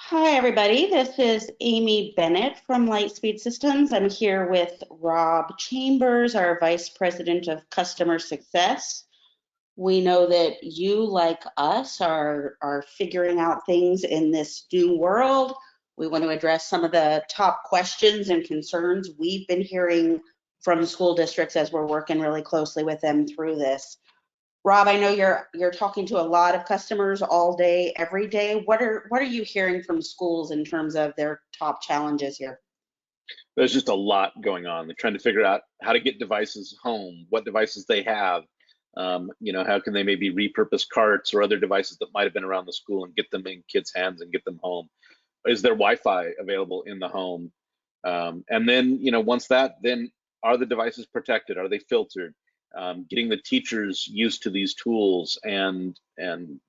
Hi, everybody. This is Amy Bennett from Lightspeed Systems. I'm here with Rob Chambers, our Vice President of Customer Success. We know that you, like us, are figuring out things in this new world. We want to address some of the top questions and concerns we've been hearing from school districts as we're working really closely with them through this. Rob, I know you're talking to a lot of customers all day, every day. What are you hearing from schools in terms of their top challenges here? There's just a lot going on. They're trying to figure out how to get devices home, what devices they have. How can they maybe repurpose carts or other devices that might have been around the school and get them in kids' hands and get them home? Is there Wi-Fi available in the home? And then, once then are the devices protected? Are they filtered? Getting the teachers used to these tools and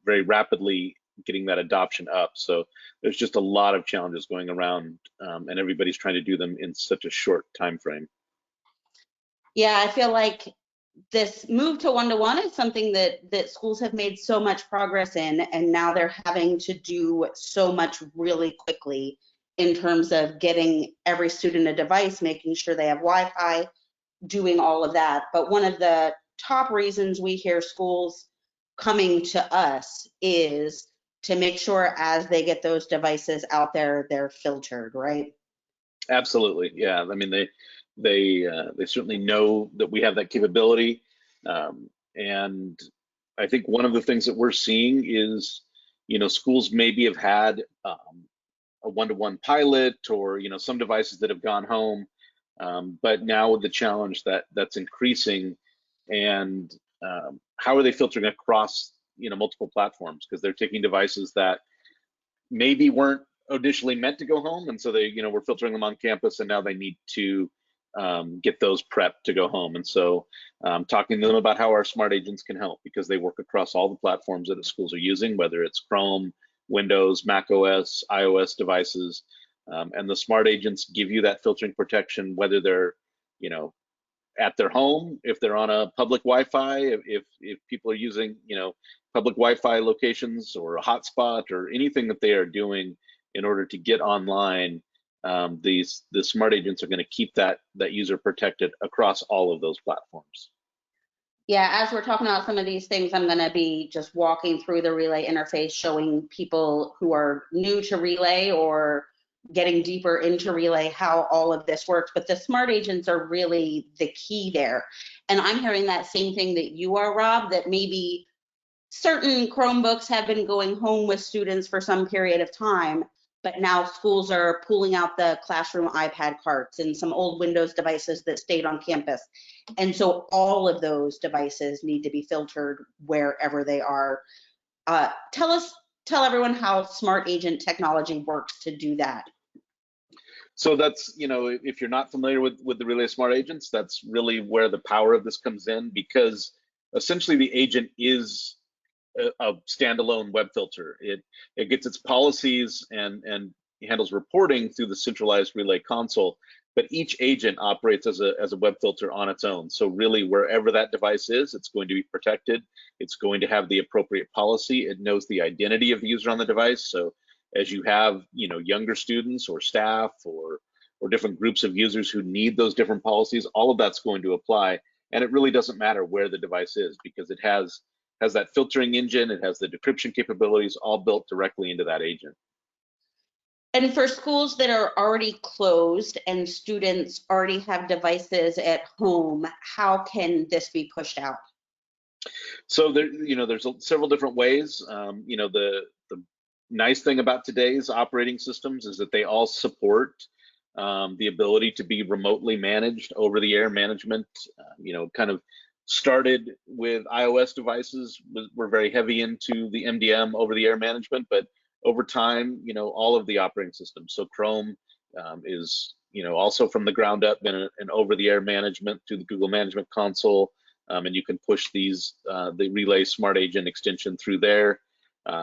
very rapidly getting that adoption up. So there's just a lot of challenges going around, and everybody's trying to do them in such a short time frame. Yeah, I feel like this move to one-to-one is something that schools have made so much progress in, and now they're having to do so much really quickly in terms of getting every student a device, making sure they have Wi-Fi, doing all of that. But one of the top reasons we hear schools coming to us is to make sure as they get those devices out there, they're filtered, right? Absolutely, yeah. I mean, they certainly know that we have that capability, and I think one of the things that we're seeing is, schools maybe have had a one-to-one pilot or some devices that have gone home, but now with the challenge that's increasing, and how are they filtering across multiple platforms, because they're taking devices that maybe weren't initially meant to go home, and so they we're filtering them on campus, and now they need to get those prepped to go home. And so talking to them about how our smart agents can help, because they work across all the platforms that the schools are using, whether it's Chrome, Windows, Mac OS, iOS devices, and the smart agents give you that filtering protection, whether they're at their home, if they're on a public Wi-Fi, if people are using public Wi-Fi locations or a hotspot or anything that they are doing in order to get online. The smart agents are going to keep that user protected across all of those platforms. Yeah, as we're talking about some of these things, I'm going to be just walking through the Relay interface, showing people who are new to Relay or getting deeper into Relay how all of this works. But the smart agents are really the key there. And I'm hearing that same thing that you are, Rob, that maybe certain Chromebooks have been going home with students for some period of time, but now schools are pulling out the classroom iPad carts and some old Windows devices that stayed on campus. And so all of those devices need to be filtered wherever they are. Tell everyone how Smart Agent technology works to do that. So that's, if you're not familiar with the Relay Smart Agents, that's really where the power of this comes in, because essentially the agent is a standalone web filter. It gets its policies and handles reporting through the centralized Relay console, but each agent operates as a web filter on its own. So really, wherever that device is, it's going to be protected. It's going to have the appropriate policy. It knows the identity of the user on the device. So as you have younger students or staff or different groups of users who need those different policies, all of that's going to apply. And it really doesn't matter where the device is, because it has that filtering engine, it has the decryption capabilities all built directly into that agent. And for schools that are already closed and students already have devices at home, how can this be pushed out? So there's several different ways. The nice thing about today's operating systems is that they all support the ability to be remotely managed, over-the-air management. Kind of started with iOS devices. We're very heavy into the MDM over-the-air management, but over time, all of the operating systems. So Chrome is, also from the ground up been an over-the-air management through the Google Management Console, and you can push the Relay Smart Agent extension through there.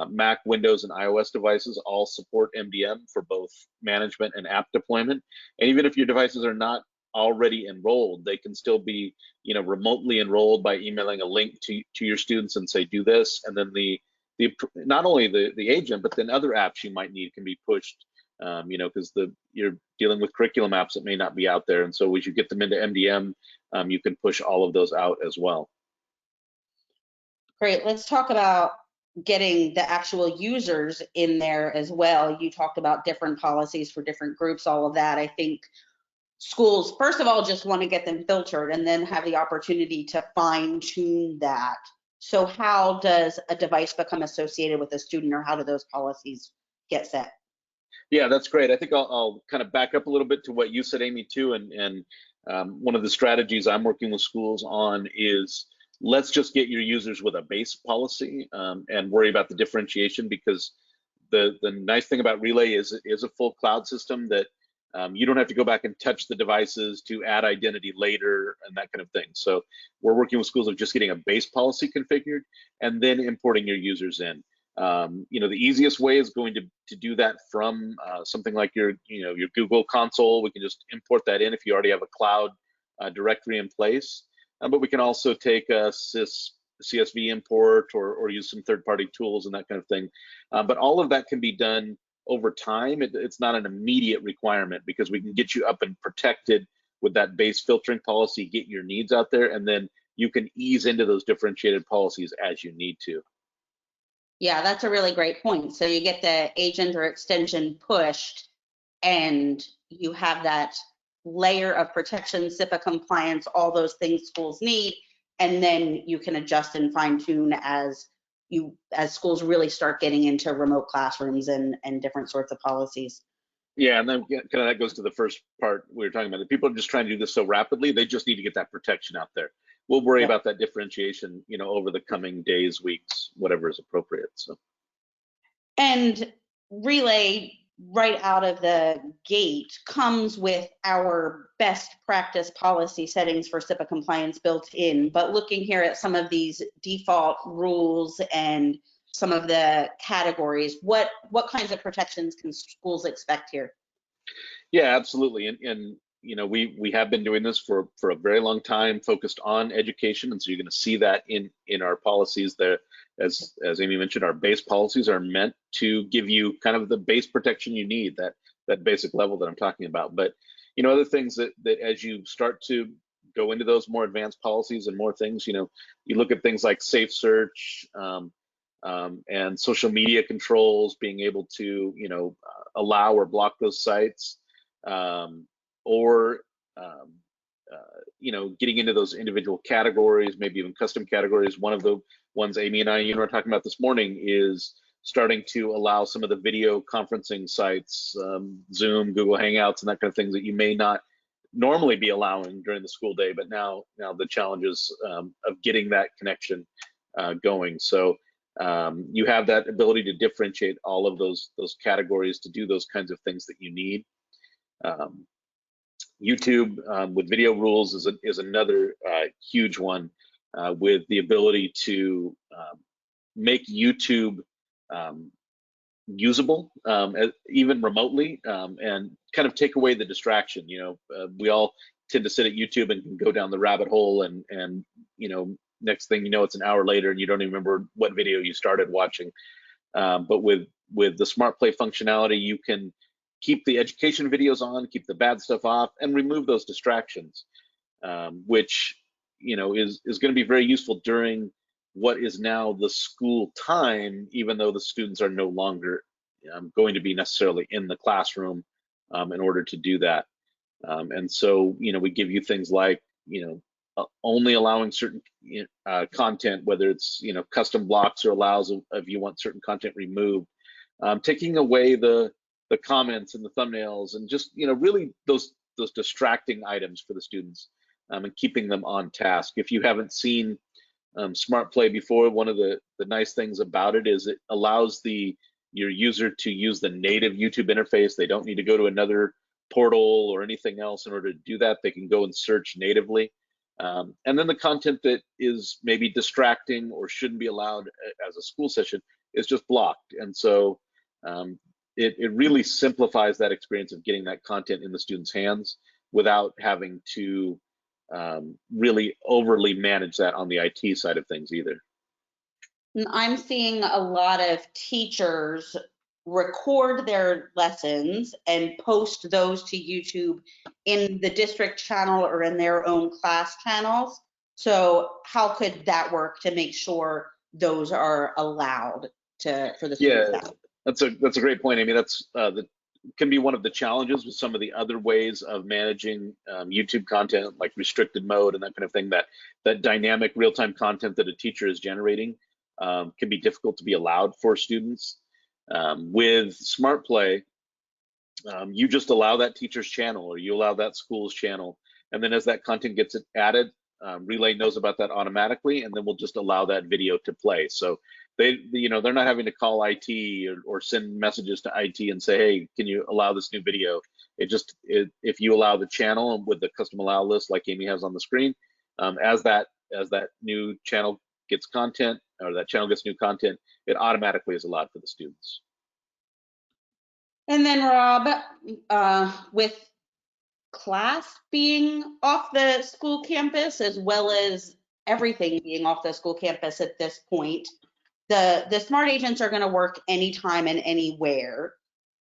Mac, Windows, and iOS devices all support MDM for both management and app deployment. And even if your devices are not already enrolled, they can still be remotely enrolled by emailing a link to your students and say do this, and then the not only the agent, but then other apps you might need can be pushed. Because you're dealing with curriculum apps that may not be out there, and so as you get them into MDM, you can push all of those out as well. Great. Let's talk about getting the actual users in there as well. You talked about different policies for different groups, all of that. I think schools, first of all, just want to get them filtered and then have the opportunity to fine tune that. So how does a device become associated with a student, or how do those policies get set? Yeah, that's great. I think I'll kind of back up a little bit to what you said, Amy, too. And one of the strategies I'm working with schools on is, let's just get your users with a base policy, and worry about the differentiation, because the nice thing about Relay is a full cloud system that you don't have to go back and touch the devices to add identity later and that kind of thing. So we're working with schools of just getting a base policy configured and then importing your users in. The easiest way is going to do that from something like your Google console. We can just import that in if you already have a cloud directory in place. But we can also take a CSV import or use some third-party tools and that kind of thing. But all of that can be done over time. It's not an immediate requirement, because we can get you up and protected with that base filtering policy, get your needs out there, and then you can ease into those differentiated policies as you need to. Yeah, that's a really great point. So you get the agent or extension pushed, and you have that layer of protection, SIPA compliance, all those things schools need, and then you can adjust and fine tune as schools really start getting into remote classrooms and different sorts of policies. Yeah, and then kind of that goes to the first part we were talking about. The people are just trying to do this so rapidly, they just need to get that protection out there. We'll worry about that differentiation, over the coming days, weeks, whatever is appropriate. So. And Relay, right out of the gate, comes with our best practice policy settings for SIPA compliance built in. But looking here at some of these default rules and some of the categories, what kinds of protections can schools expect here? Yeah, absolutely. And we have been doing this for a very long time, focused on education, and so you're going to see that in our policies there. As Amy mentioned, our base policies are meant to give you kind of the base protection you need, that basic level that I'm talking about. But other things that as you start to go into those more advanced policies and more things, you look at things like safe search, and social media controls, being able to allow or block those sites, or getting into those individual categories, maybe even custom categories. One of the ones Amy and I were talking about this morning is starting to allow some of the video conferencing sites, Zoom, Google Hangouts, and that kind of things that you may not normally be allowing during the school day, but now the challenges of getting that connection going. So you have that ability to differentiate all of those categories to do those kinds of things that you need. YouTube with video rules is another huge one, with the ability to make YouTube usable, even remotely, and kind of take away the distraction. We all tend to sit at YouTube and can go down the rabbit hole, and next thing you know, it's an hour later and you don't even remember what video you started watching. But with the Smart Play functionality, you can keep the education videos on, keep the bad stuff off, and remove those distractions, which is going to be very useful during what is now the school time, even though the students are no longer going to be necessarily in the classroom in order to do that. And so we give you things like only allowing certain content, whether it's custom blocks or allows if you want certain content removed, taking away the comments and the thumbnails, and just really those distracting items for the students, and keeping them on task. If you haven't seen Smart Play before, one of the nice things about it is it allows your user to use the native YouTube interface. They don't need to go to another portal or anything else in order to do that. They can go and search natively. And then the content that is maybe distracting or shouldn't be allowed as a school session is just blocked. And so it really simplifies that experience of getting that content in the students' hands without having to really overly manage that on the IT side of things either. I'm seeing a lot of teachers record their lessons and post those to YouTube in the district channel or in their own class channels. So how could that work to make sure those are allowed for the students Yeah, to have? that's a great point, Amy. That's that can be one of the challenges with some of the other ways of managing YouTube content, like restricted mode and that kind of thing. That dynamic real-time content that a teacher is generating can be difficult to be allowed for students. With Smart Play, you just allow that teacher's channel or you allow that school's channel, and then as that content gets added, Relay knows about that automatically, and then we'll just allow that video to play. So they're not having to call IT or send messages to IT and say, hey, can you allow this new video? If you allow the channel with the custom allow list like Amy has on the screen, as that new channel gets content, or that channel gets new content, it automatically is allowed for the students. And then Rob, with class being off the school campus, as well as everything being off the school campus at this point, the smart agents are going to work anytime and anywhere.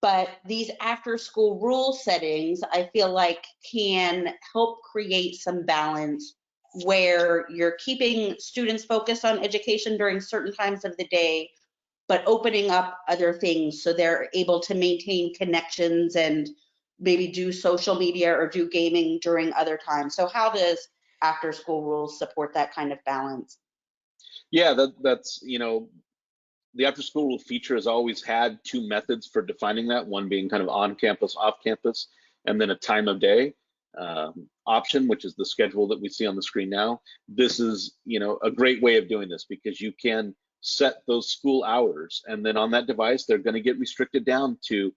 But these after school rule settings, I feel like, can help create some balance where you're keeping students focused on education during certain times of the day, but opening up other things so they're able to maintain connections and maybe do social media or do gaming during other times. So how does after school rules support that kind of balance? Yeah, that's the after school feature has always had two methods for defining that, one being kind of on campus, off campus, and then a time of day option, which is the schedule that we see on the screen now. This is a great way of doing this because you can set those school hours, and then on that device they're going to get restricted down to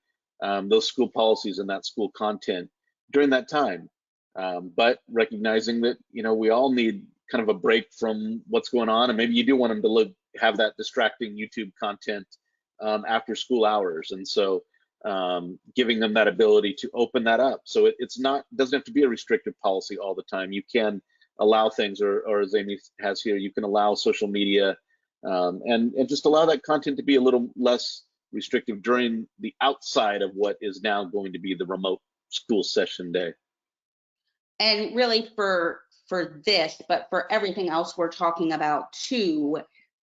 those school policies and that school content during that time. But recognizing that we all need kind of a break from what's going on, and maybe you do want them to have that distracting YouTube content after school hours, and so giving them that ability to open that up. So doesn't have to be a restrictive policy all the time. You can allow things, or as Amy has here, you can allow social media and just allow that content to be a little less restrictive during the outside of what is now going to be the remote school session day. And really for this, but for everything else we're talking about too,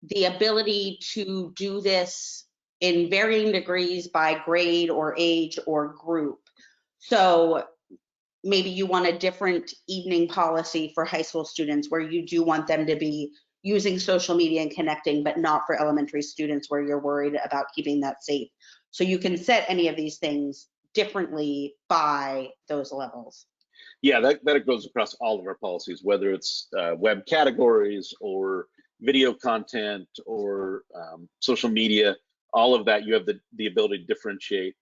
the ability to do this in varying degrees by grade or age or group. So maybe you want a different evening policy for high school students where you do want them to be using social media and connecting, but not for elementary students where you're worried about keeping that safe. So you can set any of these things differently by those levels. Yeah, that goes across all of our policies, whether it's web categories or video content or social media. All of that, you have the ability to differentiate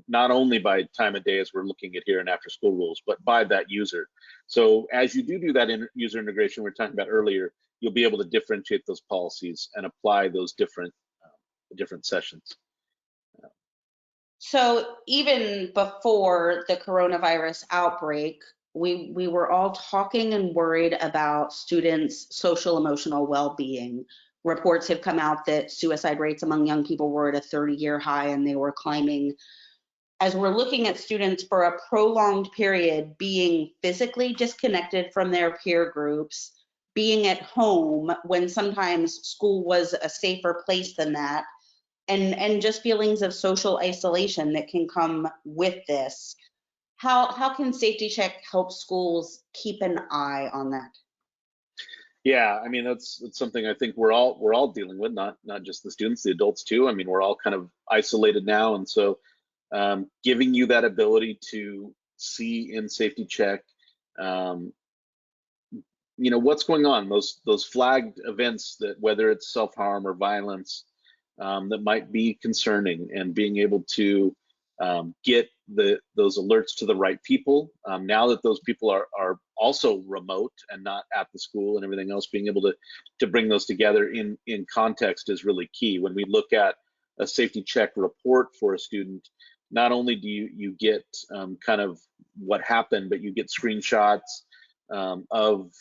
not only by time of day, as we're looking at here in after school rules, but by that user. So as you do that user integration we were talking about earlier, you'll be able to differentiate those policies and apply those different sessions. So even before the coronavirus outbreak, we were all talking and worried about students' social emotional well-being. Reports have come out that suicide rates among young people were at a 30-year high, and they were climbing. As we're looking at students for a prolonged period being physically disconnected from their peer groups, being at home when sometimes school was a safer place than that, and just feelings of social isolation that can come with this. How can Safety Check help schools keep an eye on that? Yeah, I mean that's something I think we're all dealing with, not just the students, the adults too. I mean, we're all kind of isolated now, and so giving you that ability to see in Safety Check, what's going on, those flagged events, that whether it's self-harm or violence that might be concerning, and being able to get those alerts to the right people. Now that those people are also remote and not at the school and everything else, being able to bring those together in context is really key. When we look at a Safety Check report for a student, not only do you get kind of what happened, but you get screenshots of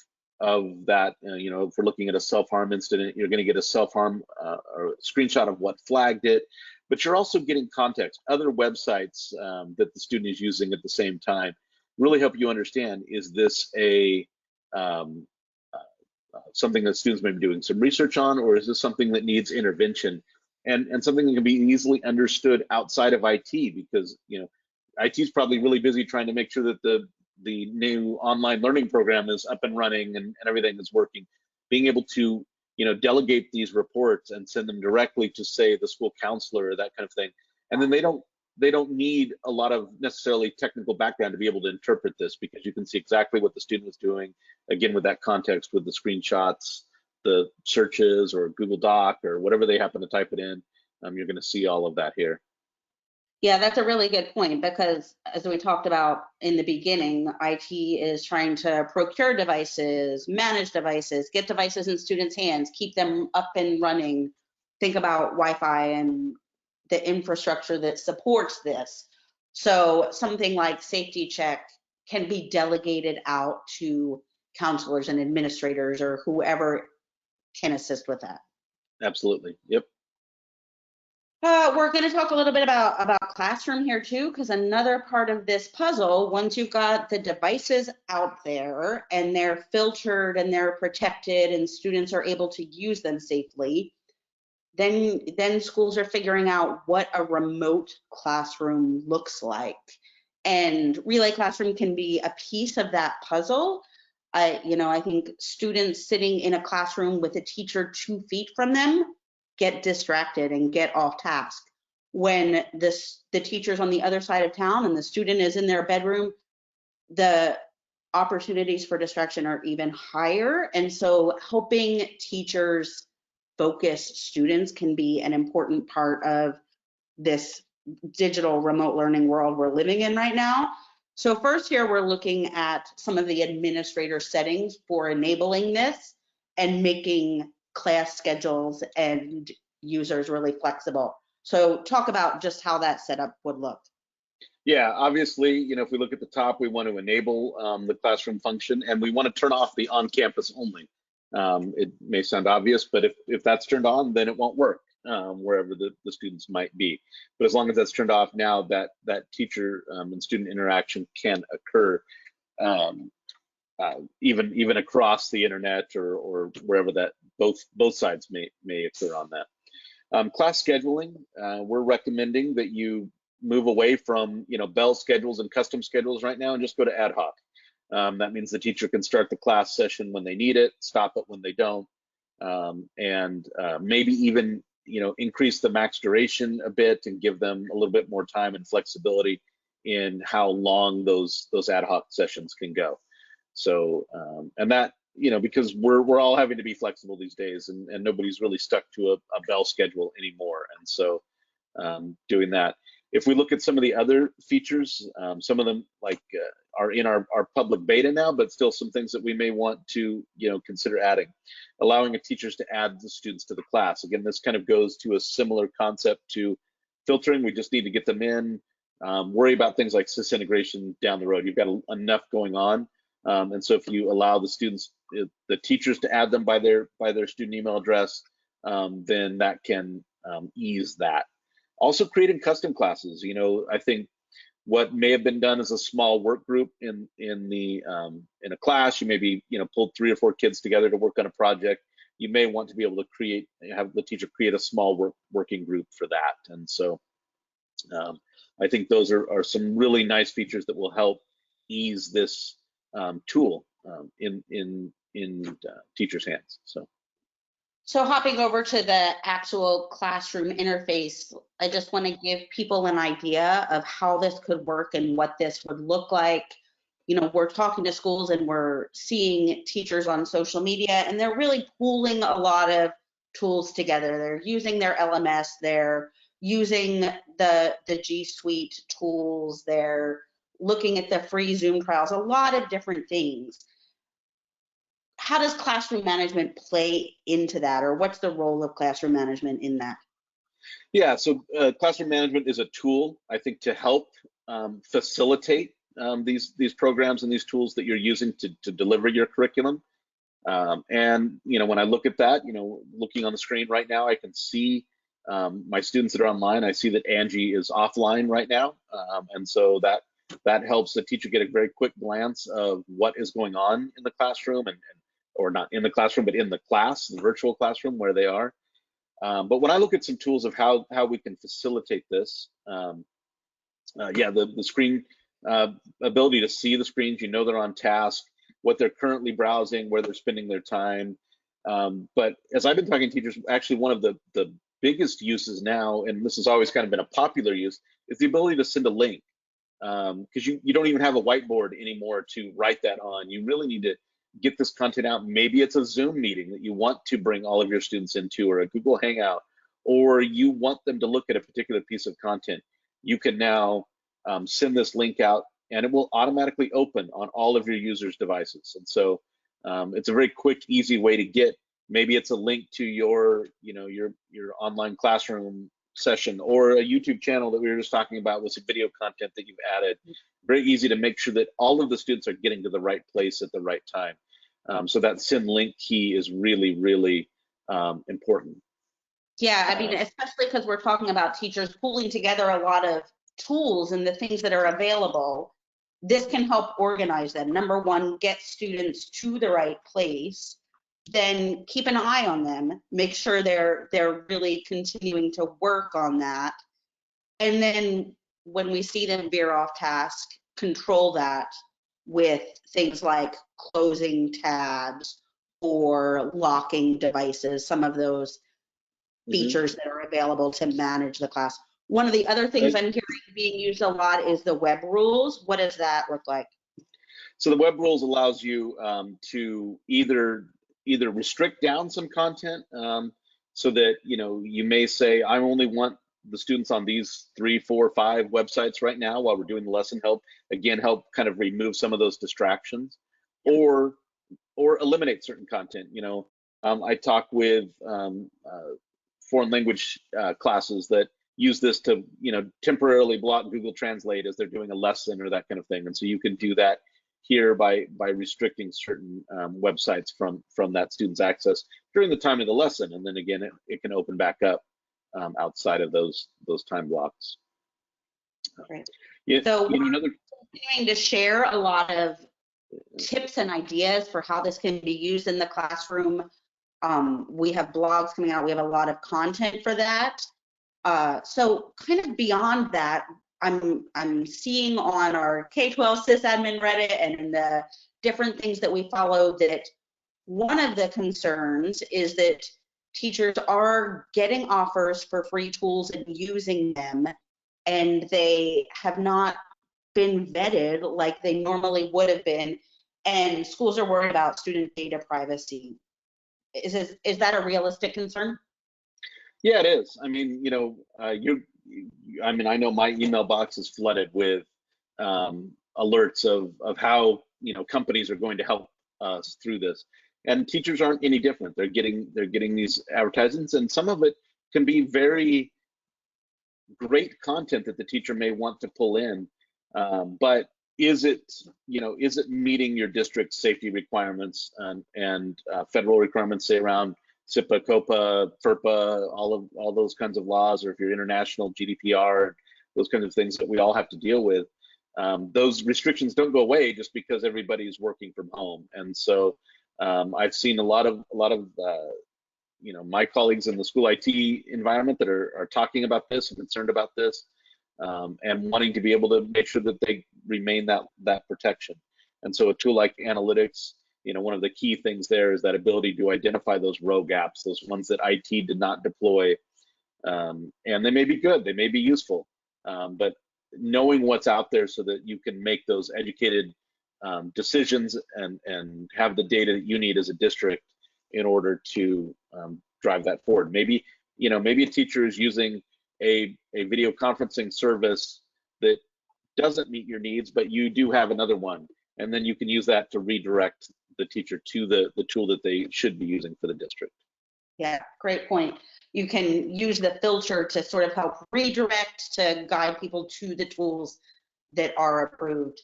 of that. You know, if we're looking at a self-harm incident, you're going to get a self-harm or a screenshot of what flagged it, but you're also getting context. Other websites that the student is using at the same time really help you understand, is this a something that students may be doing some research on, or is this something that needs intervention, and something that can be easily understood outside of IT, because you know IT is probably really busy trying to make sure that the new online learning program is up and running and everything is working. Being able to delegate these reports and send them directly to, say, the school counselor or that kind of thing, and then they don't need a lot of necessarily technical background to be able to interpret this, because you can see exactly what the student was doing, again, with that context, with the screenshots, the searches, or Google Doc, or whatever they happen to type it in. You're going to see all of that here. Yeah, that's a really good point, because as we talked about in the beginning, IT is trying to procure devices, manage devices, get devices in students' hands, keep them up and running, think about Wi-Fi and the infrastructure that supports this. So something like safety check can be delegated out to counselors and administrators or whoever can assist with that. Absolutely. Yep. We're going to talk a little bit about classroom here too, because another part of this puzzle, once you've got the devices out there and they're filtered and they're protected and students are able to use them safely, then schools are figuring out what a remote classroom looks like. And Relay Classroom can be a piece of that puzzle. I think students sitting in a classroom with a teacher 2 feet from them get distracted and get off task. When the teacher's on the other side of town and the student is in their bedroom, the opportunities for distraction are even higher. And so helping teachers focus students can be an important part of this digital remote learning world we're living in right now. So first here, we're looking at some of the administrator settings for enabling this and making class schedules and users really flexible. So talk about just how that setup would look. Yeah, obviously, if we look at the top, we want to enable the classroom function, and we want to turn off the on-campus only. It may sound obvious, but if that's turned on, then it won't work wherever the students might be. But as long as that's turned off, now that teacher and student interaction can occur, even across the internet or wherever that both sides may occur on that. Class scheduling, we're recommending that you move away from bell schedules and custom schedules right now and just go to ad hoc. That means the teacher can start the class session when they need it, stop it when they don't, and maybe even increase the max duration a bit and give them a little bit more time and flexibility in how long those ad hoc sessions can go. So and that because we're all having to be flexible these days, and nobody's really stuck to a bell schedule anymore, and so doing that. If we look at some of the other features, some of them are in our public beta now, but still some things that we may want to consider adding. Allowing teachers to add the students to the class. Again, this kind of goes to a similar concept to filtering. We just need to get them in. Worry about things like sys integration down the road. You've got enough going on, and so if you allow the students, the teachers, to add them by their student email address, then that can ease that. Also, creating custom classes. I think what may have been done as a small work group in a class, you maybe pulled 3 or 4 kids together to work on a project. You may want to be able to have the teacher create a small working group for that. And so I think those are some really nice features that will help ease this tool in teachers' hands. So hopping over to the actual classroom interface, I just want to give people an idea of how this could work and what this would look like. We're talking to schools and we're seeing teachers on social media, and they're really pooling a lot of tools together. They're using their LMS, they're using the G Suite tools, they're looking at the free Zoom trials, a lot of different things. How does classroom management play into that, or what's the role of classroom management in that? Yeah, so classroom management is a tool, I think, to help facilitate these programs and these tools that you're using to deliver your curriculum. And when I look at that, looking on the screen right now, I can see my students that are online. I see that Angie is offline right now, and so that helps the teacher get a very quick glance of what is going on in the classroom, or not in the classroom, but in the class, the virtual classroom where they are. But when I look at some tools of how we can facilitate this, yeah, the screen ability to see the screens, they're on task, what they're currently browsing, where they're spending their time. But as I've been talking to teachers, actually one of the biggest uses now, and this has always kind of been a popular use, is the ability to send a link. Because you don't even have a whiteboard anymore to write that on. You really need to get this content out. Maybe it's a Zoom meeting that you want to bring all of your students into, or a Google Hangout, or you want them to look at a particular piece of content. You can now send this link out, and it will automatically open on all of your users' devices. And so it's a very quick, easy way to get. Maybe it's a link to your online classroom session, or a YouTube channel that we were just talking about with some video content that you've added. Very easy to make sure that all of the students are getting to the right place at the right time. So that send link key is really, really important. Yeah, I mean, especially because we're talking about teachers pulling together a lot of tools and the things that are available. This can help organize them. Number one, get students to the right place. Then keep an eye on them, make sure they're really continuing to work on that. And then when we see them veer off task, control that with things like closing tabs or locking devices, some of those features that are available to manage the class. One of the other things I'm hearing being used a lot is the web rules. What does that look like? So the web rules allows you to either restrict down some content, so that you may say, I only want the students on these 3, 4, 5 websites right now while we're doing the lesson. Help kind of remove some of those distractions, or eliminate certain content. I talk with foreign language classes that use this to temporarily block Google Translate as they're doing a lesson or that kind of thing. And so you can do that here by restricting certain websites from that student's access during the time of the lesson, and then again it can open back up outside of those time blocks. Great. Yeah, so we're continuing to share a lot of tips and ideas for how this can be used in the classroom. We have blogs coming out. We have a lot of content for that. So kind of beyond that, I'm seeing on our K-12 sysadmin Reddit and in the different things that we follow that one of the concerns is that teachers are getting offers for free tools and using them, and they have not been vetted like they normally would have been, and schools are worried about student data privacy. Is that a realistic concern? Yeah, it is. I mean, I know my email box is flooded with alerts of how companies are going to help us through this, and teachers aren't any different. They're getting these advertisements, and some of it can be very great content that the teacher may want to pull in, but is it meeting your district's safety requirements and federal requirements, say around SIPA, COPA, FERPA, all those kinds of laws, or if you're international, GDPR, those kinds of things that we all have to deal with. Those restrictions don't go away just because everybody's working from home. And so I've seen a lot of my colleagues in the school IT environment that are talking about this and concerned about this, and wanting to be able to make sure that they remain that protection. And so a tool like analytics, one of the key things there is that ability to identify those row gaps, those ones that IT did not deploy. And they may be good, they may be useful, but knowing what's out there so that you can make those educated decisions and have the data that you need as a district in order to drive that forward. Maybe a teacher is using a video conferencing service that doesn't meet your needs, but you do have another one, and then you can use that to redirect the teacher to the tool that they should be using for the district. Yeah, great point. You can use the filter to sort of help redirect, to guide people to the tools that are approved.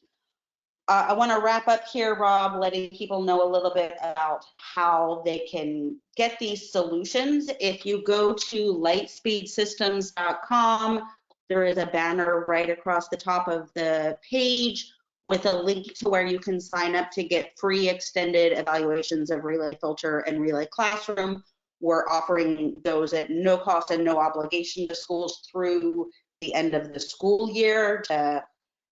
I want to wrap up here, Rob, letting people know a little bit about how they can get these solutions. If you go to lightspeedsystems.com, there is a banner right across the top of the page with a link to where you can sign up to get free extended evaluations of Relay Filter and Relay Classroom. We're offering those at no cost and no obligation to schools through the end of the school year to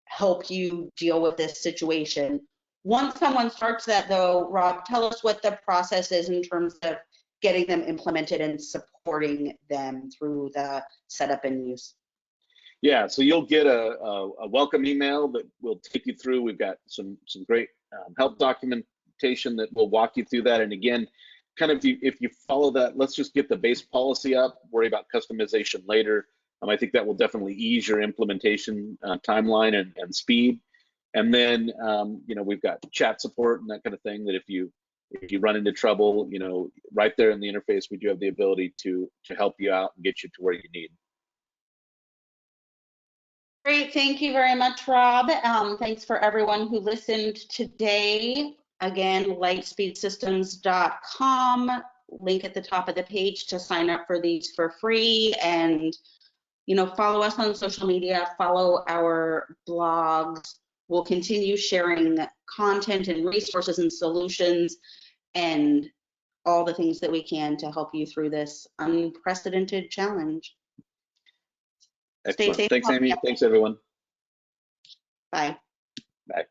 help you deal with this situation. Once someone starts that though, Rob, tell us what the process is in terms of getting them implemented and supporting them through the setup and use. Yeah, so you'll get a welcome email that will take you through. We've got some great help documentation that will walk you through that. And again, kind of if you follow that, let's just get the base policy up, worry about customization later. I think that will definitely ease your implementation timeline and speed. And then, we've got chat support and that kind of thing that if you run into trouble, right there in the interface, we do have the ability to help you out and get you to where you need. Great, thank you very much, Rob. Thanks for everyone who listened today. Again, lightspeedsystems.com, link at the top of the page to sign up for these for free. And, follow us on social media, follow our blogs. We'll continue sharing content and resources and solutions and all the things that we can to help you through this unprecedented challenge. Excellent. Thanks, Amy. Thanks, everyone. Bye. Bye.